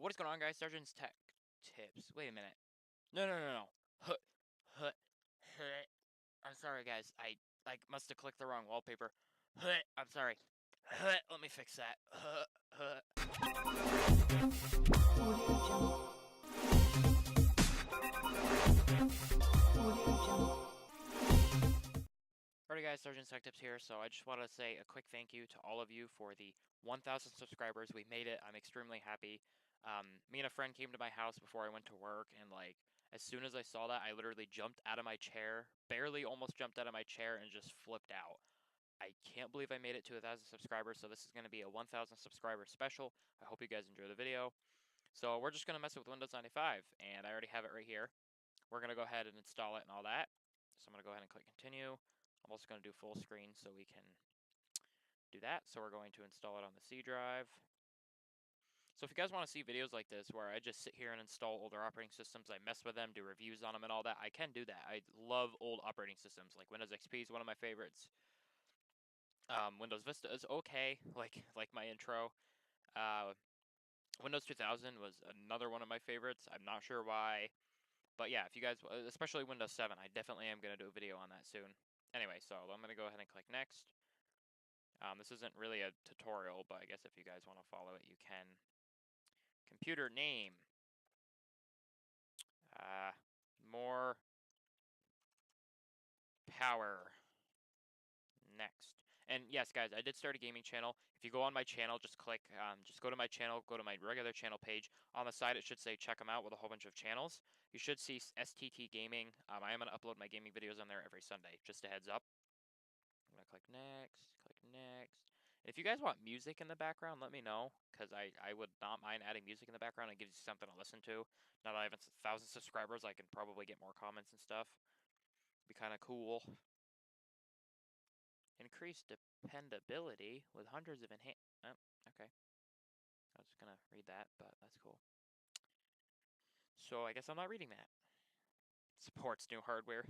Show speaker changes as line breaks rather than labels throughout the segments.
What is going on, guys? Sergeant's Tech Tips. Wait a minute. No. Huh, huh, huh. I'm sorry, guys. I must have clicked the wrong wallpaper. I'm sorry. Let me fix that. Alrighty, guys. Sergeant's Tech Tips here. So I just want to say a quick thank you to all of you for the 1,000 subscribers. We made it. I'm extremely happy. Me and a friend came to my house before I went to work, and as soon as I saw that, I literally jumped out of my chair, barely almost jumped out of my chair, and just flipped out. I can't believe I made it to 1,000 subscribers, so this is going to be a 1,000 subscriber special. I hope you guys enjoy the video. So we're just going to mess with Windows 95, and I already have it right here. We're going to go ahead and install it and all that. So I'm going to go ahead and click continue. I'm also going to do full screen so we can do that. So we're going to install it on the C drive. So if you guys want to see videos like this where I just sit here and install older operating systems, I mess with them, do reviews on them and all that, I can do that. I love old operating systems. Like Windows XP is one of my favorites. Windows Vista is okay, like my intro. Windows 2000 was another one of my favorites. I'm not sure why, but yeah, if you guys, especially Windows 7, I definitely am going to do a video on that soon. Anyway, so I'm going to go ahead and click next. This isn't really a tutorial, but I guess if you guys want to follow it, you can. Computer name. More power. Next. And yes, guys, I did start a gaming channel. If you go on my channel, just click, just go to my channel, go to my regular channel page. On the side, it should say check them out with a whole bunch of channels. You should see STT Gaming. I am going to upload my gaming videos on there every Sunday, just a heads up. I'm going to click next, And if you guys want music in the background, let me know, because I would not mind adding music in the background. It gives you something to listen to. Now that I have 1,000 subscribers, I can probably get more comments and stuff. Be kind of cool. Increased dependability with hundreds of oh, okay. I was just gonna read that, but that's cool. So I guess I'm not reading that. Supports new hardware.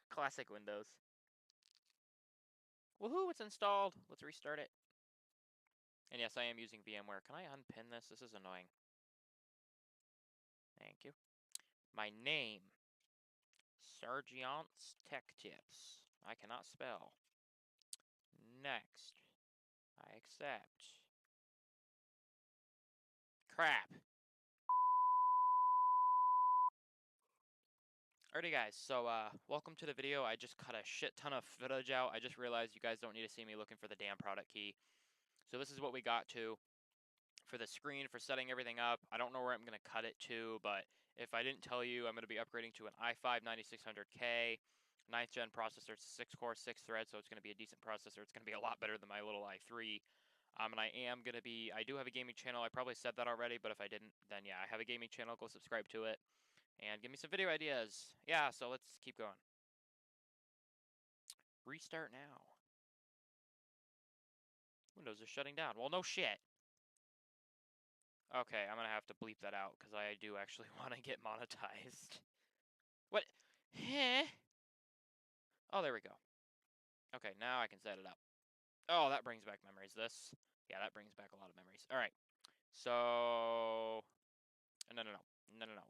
Classic Windows. Woohoo, it's installed. Let's restart it. And yes, I am using VMware. Can I unpin this? This is annoying. Thank you. My name. SargeantsTechTips. I cannot spell. Next. I accept. Crap. Alrighty, guys, so welcome to the video. I just cut a shit ton of footage out. I just realized you guys don't need to see me looking for the damn product key. So this is what we got to for the screen, for setting everything up. I don't know where I'm going to cut it to, but if I didn't tell you, I'm going to be upgrading to an i5 9600K, 9th gen processor. It's a 6-core, 6-thread, so it's going to be a decent processor. It's going to be a lot better than my little i3. And I do have a gaming channel. I probably said that already, but if I didn't, then yeah, I have a gaming channel. Go subscribe to it. And give me some video ideas. Yeah, so let's keep going. Restart now. Windows is shutting down. Well, no shit. Okay, I'm gonna have to bleep that out because I do actually want to get monetized. What? Heh? Oh, there we go. Okay, now I can set it up. Oh, that brings back memories. Yeah, that brings back a lot of memories. All right. So, no.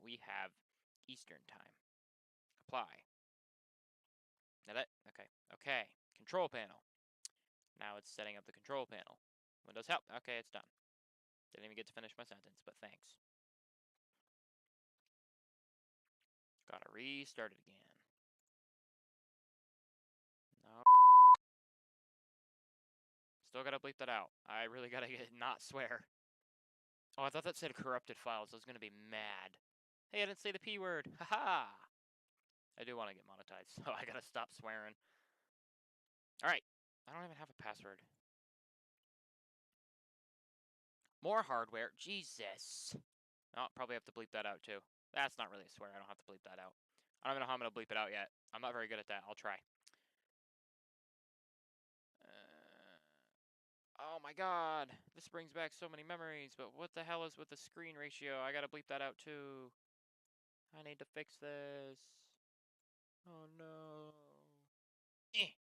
We have Eastern time. Apply. That it? Okay. Control panel. Now it's setting up the control panel. Windows help. Okay, it's done. Didn't even get to finish my sentence, but thanks. Gotta restart it again. No. Still gotta bleep that out. I really gotta not swear. Oh, I thought that said corrupted files. I was gonna be mad. Hey, I didn't say the P word. Haha. I do want to get monetized, so I gotta stop swearing. Alright. I don't even have a password. More hardware. Jesus. Oh, probably have to bleep that out too. That's not really a swear. I don't have to bleep that out. I don't even know how I'm gonna bleep it out yet. I'm not very good at that. I'll try. Oh my god, this brings back so many memories, but what the hell is with the screen ratio? I gotta bleep that out too. I need to fix this. Oh no. Eh.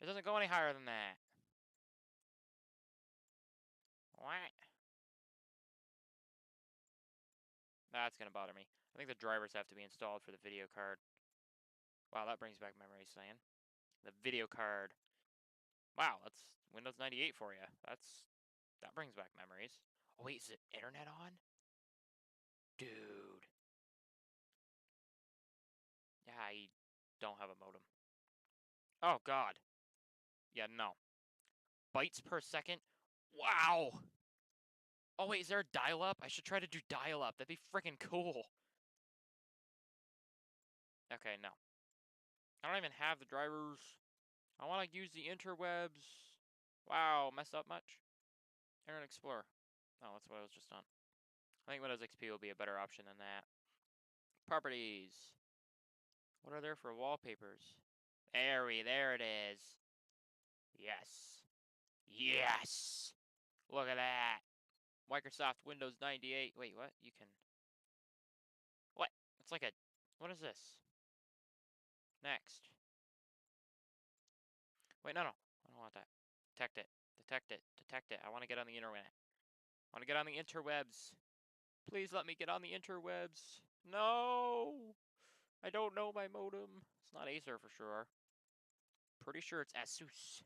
It doesn't go any higher than that. What? That's gonna bother me. I think the drivers have to be installed for the video card. Wow, that brings back memories, Cyan. The video card. Wow, that's Windows 98 for you. That brings back memories. Oh wait, is it internet on? Dude. Yeah, I don't have a modem. Oh god. Yeah, no. Bytes per second? Wow! Oh wait, is there a dial-up? I should try to do dial-up. That'd be freaking cool. Okay, no. I don't even have the drivers. I want to use the interwebs. Wow, messed up much? Internet Explorer. Oh, that's what I was just on. I think Windows XP will be a better option than that. Properties. What are there for wallpapers? There it is. Yes. Yes! Look at that. Microsoft Windows 98. Wait, what? You can... What? It's like a... What is this? Next. Wait, no. I don't want that. Detect it. Detect it. Detect it. I want to get on the internet. I want to get on the interwebs. Please let me get on the interwebs. No! I don't know my modem. It's not Acer for sure. Pretty sure it's Asus.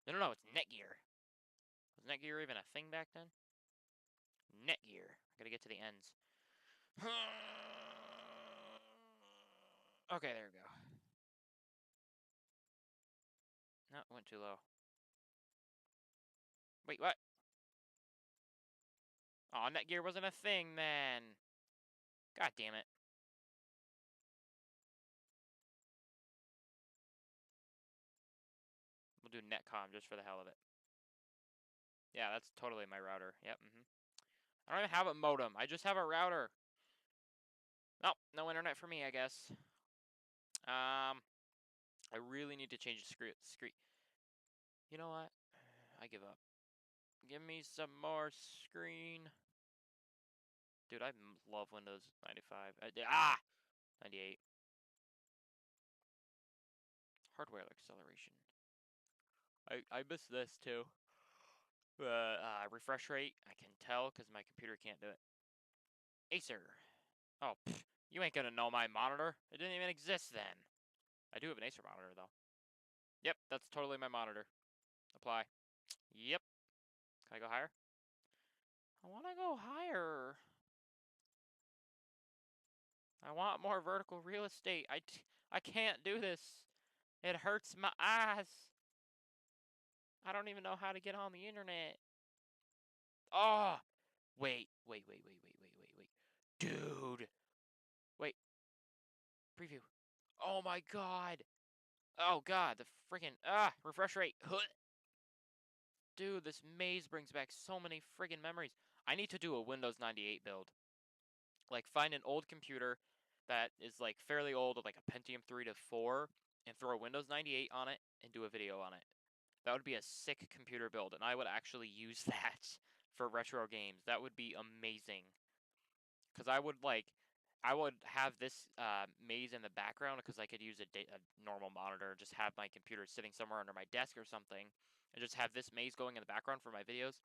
No, it's Netgear. Was Netgear even a thing back then? Netgear. I gotta get to the ends. Okay, there we go. No, it went too low. Wait, what? Oh, Netgear wasn't a thing then. God damn it. We'll do Netcom just for the hell of it. Yeah, that's totally my router. Yep, I don't even have a modem. I just have a router. Nope, no internet for me, I guess. I really need to change the screen. You know what? I give up. Give me some more screen. Dude, I love Windows 95. 98. Hardware acceleration. I miss this too. Refresh rate, I can tell because my computer can't do it. Acer. Oh, pfft, you ain't gonna know my monitor. It didn't even exist then. I do have an Acer monitor though. Yep, that's totally my monitor. Apply. Yep. Can I go higher? I want to go higher. I want more vertical real estate. I can't do this. It hurts my eyes. I don't even know how to get on the internet. Oh, wait. Dude. Wait. Preview. Oh my god. Oh god, the freaking refresh rate. Dude, this maze brings back so many friggin' memories. I need to do a Windows 98 build. Like, find an old computer that is, like, fairly old, with, like, a Pentium 3 to 4, and throw a Windows 98 on it, and do a video on it. That would be a sick computer build, and I would actually use that for retro games. That would be amazing. Because I would have this maze in the background, because I could use a normal monitor, just have my computer sitting somewhere under my desk or something, and just have this maze going in the background for my videos.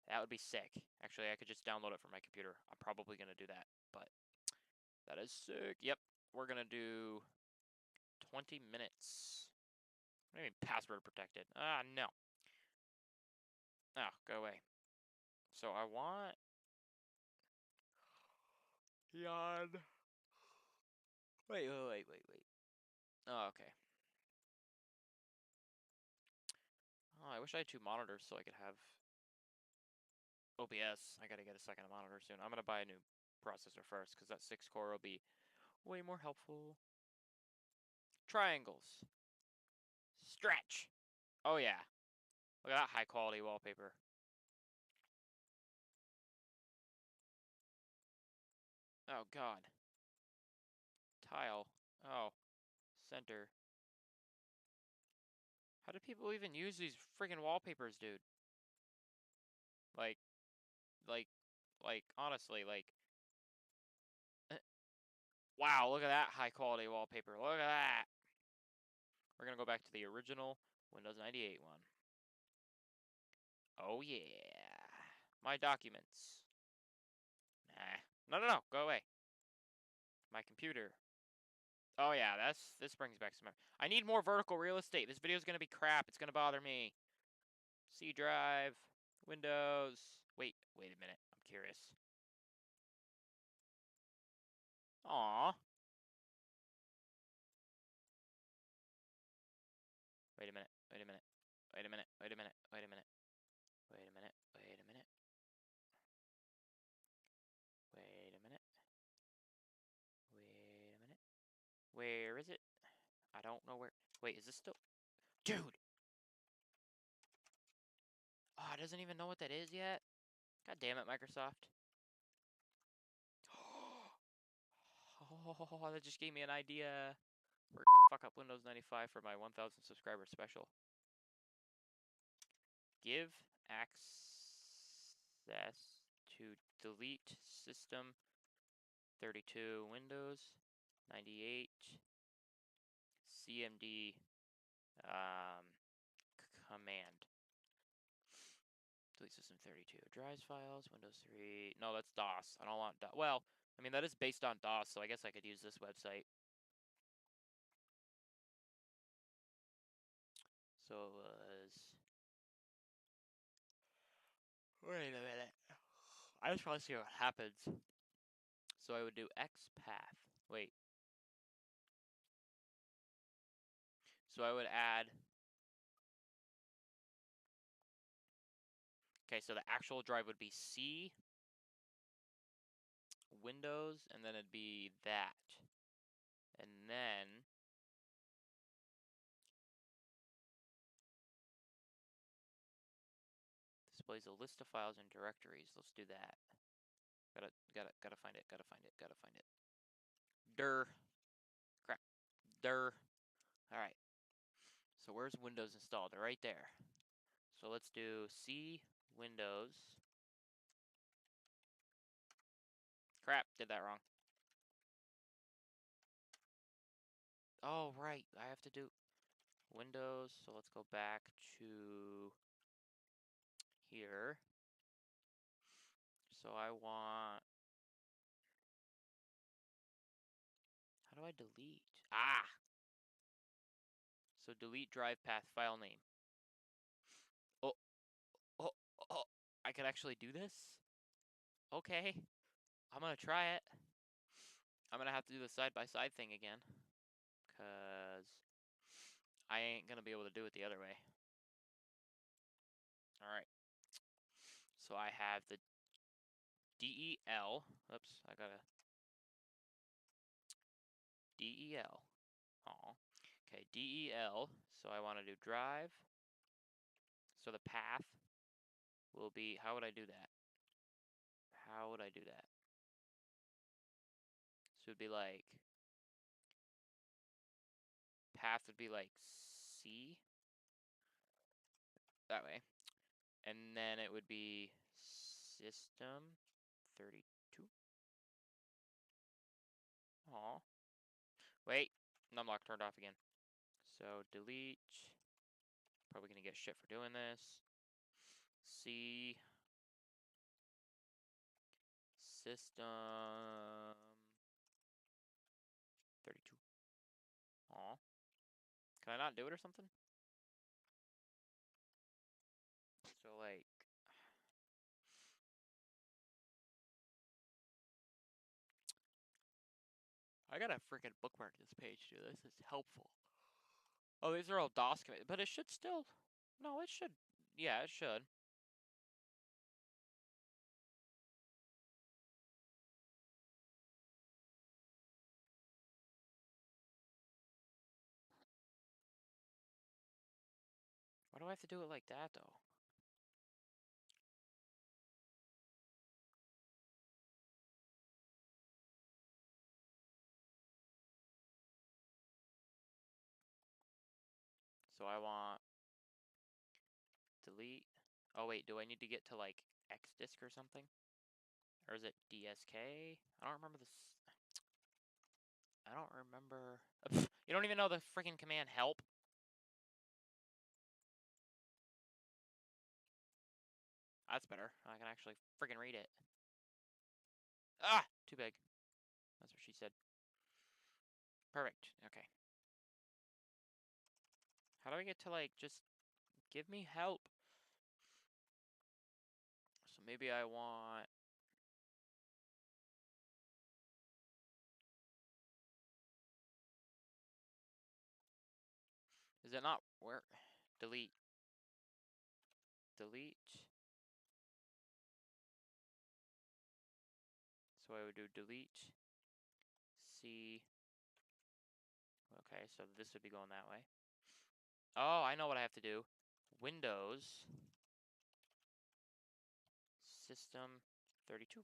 That would be sick. Actually, I could just download it from my computer. I'm probably going to do that, but that is sick. Yep, we're going to do 20 minutes. What do you mean password protected? No. Oh, go away. So I want... Yawn. Wait. Oh, okay. Oh, I wish I had 2 monitors so I could have OBS. I gotta get a second monitor soon. I'm gonna buy a new processor first, because that 6-core will be way more helpful. Triangles. Stretch. Oh yeah. Look at that high quality wallpaper. Oh god. Tile. Oh. Center. How do people even use these friggin' wallpapers, dude? Like, honestly, like... Wow, look at that high quality wallpaper. Look at that. We're gonna go back to the original Windows 98 one. Oh yeah. My documents. Nah, No. Go away. My computer. Oh yeah, this brings back some. I need more vertical real estate. This video's gonna be crap. It's gonna bother me. C drive, Windows. Wait a minute. I'm curious. Aw. Wait a minute. Wait a minute. Wait a minute. Wait a minute. Wait a minute. Wait a minute. Wait a minute. Wait a minute. Wait a minute. Where is it? I don't know where. Wait, is this still? Dude! Oh, it doesn't even know what that is yet? God damn it, Microsoft. Oh, that just gave me an idea. We're fuck up Windows 95 for my 1,000 subscriber special. Give access to delete system 32 Windows 98 CMD command. Delete system 32 drives files Windows 3. No, that's DOS. I don't want DOS. Well, I mean that is based on DOS, so I guess I could use this website. So it was. Wait a minute. I just want to see what happens. So I would do XPath. Wait. So I would add. Okay, so the actual drive would be C, Windows, and then it'd be that. And then. Displays a list of files and directories. Let's do that. Gotta find it. Gotta find it. Gotta find it. Crap. Alright. So where's Windows installed? They're right there. So let's do C Windows. Crap, did that wrong. Oh, right. I have to do Windows. So let's go back to here. So I want. How do I delete? Ah! So delete drive path file name. Oh. I could actually do this? Okay. I'm gonna try it. I'm gonna have to do the side-by-side thing again. Because I ain't gonna be able to do it the other way. Alright. So I have the DEL. Oops, I gotta. DEL. Aw. Okay, DEL. So I want to do drive. So the path will be. How would I do that? How would I do that? So it'd be like. Path would be like C. That way. And then it would be system 32. Aw. Wait. Numlock turned off again. So delete. Probably gonna get shit for doing this. C. System 32. Aw. Can I not do it or something? So like. I gotta freaking bookmark this page too. This is helpful. Oh, these are all DOS commands, but it should still. No, it should. Yeah, it should. Why do I have to do it like that though? So I want delete. Oh wait, do I need to get to like X disk or something? Or is it DSK? I don't remember this. I don't remember. You don't even know the freaking command help? That's better. I can actually freaking read it. Ah! Too big. That's what she said. Perfect. Okay. How do I get to, like, just give me help? So maybe I want... Is it not where? Delete. Delete. So I would do delete. C. Okay, so this would be going that way. Oh, I know what I have to do. Windows. System 32.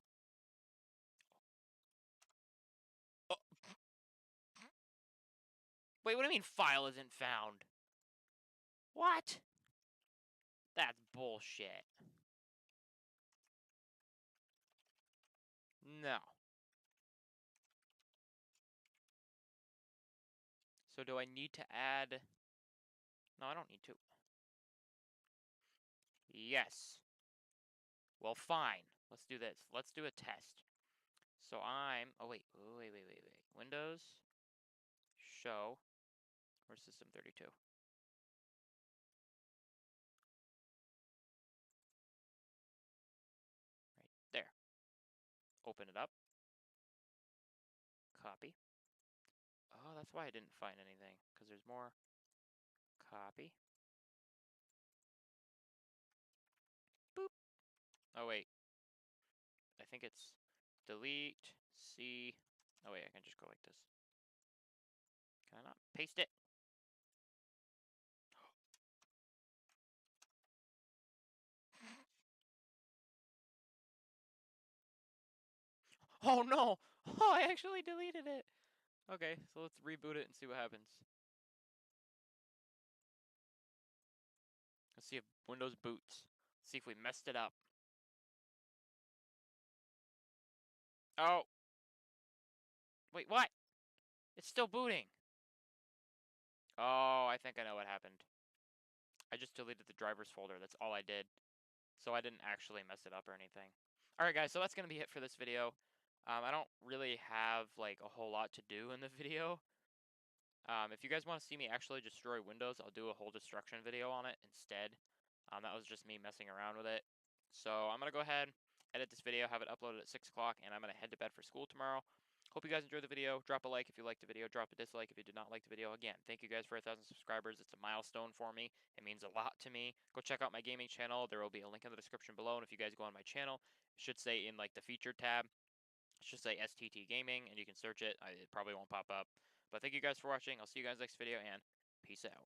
Oh. Wait, what do you mean file isn't found? What? That's bullshit. No. So do I need to add... No, I don't need to. Yes. Well, fine. Let's do this. Let's do a test. So I'm... Oh, wait. Wait. Windows. Show. Where's System 32? Right there. Open it up. Copy. Oh, that's why I didn't find anything. Because there's more. Copy. Boop. Oh, wait. I think it's delete, C. Oh, wait, I can just go like this. Can I not? Paste it. Oh, no. Oh, I actually deleted it. Okay, so let's reboot it and see what happens. Let's see if Windows boots. Let's see if we messed it up. Oh. Wait, what? It's still booting. Oh, I think I know what happened. I just deleted the drivers folder. That's all I did. So I didn't actually mess it up or anything. Alright, guys, so that's going to be it for this video. I don't really have, like, a whole lot to do in the video. If you guys want to see me actually destroy Windows, I'll do a whole destruction video on it instead. That was just me messing around with it. So I'm going to go ahead, edit this video, have it uploaded at 6 o'clock, and I'm going to head to bed for school tomorrow. Hope you guys enjoyed the video. Drop a like if you liked the video. Drop a dislike if you did not like the video. Again, thank you guys for 1,000 subscribers. It's a milestone for me. It means a lot to me. Go check out my gaming channel. There will be a link in the description below. And if you guys go on my channel, it should say in like the featured tab, it should say STT Gaming, and you can search it. It probably won't pop up. But thank you guys for watching. I'll see you guys next video, and peace out.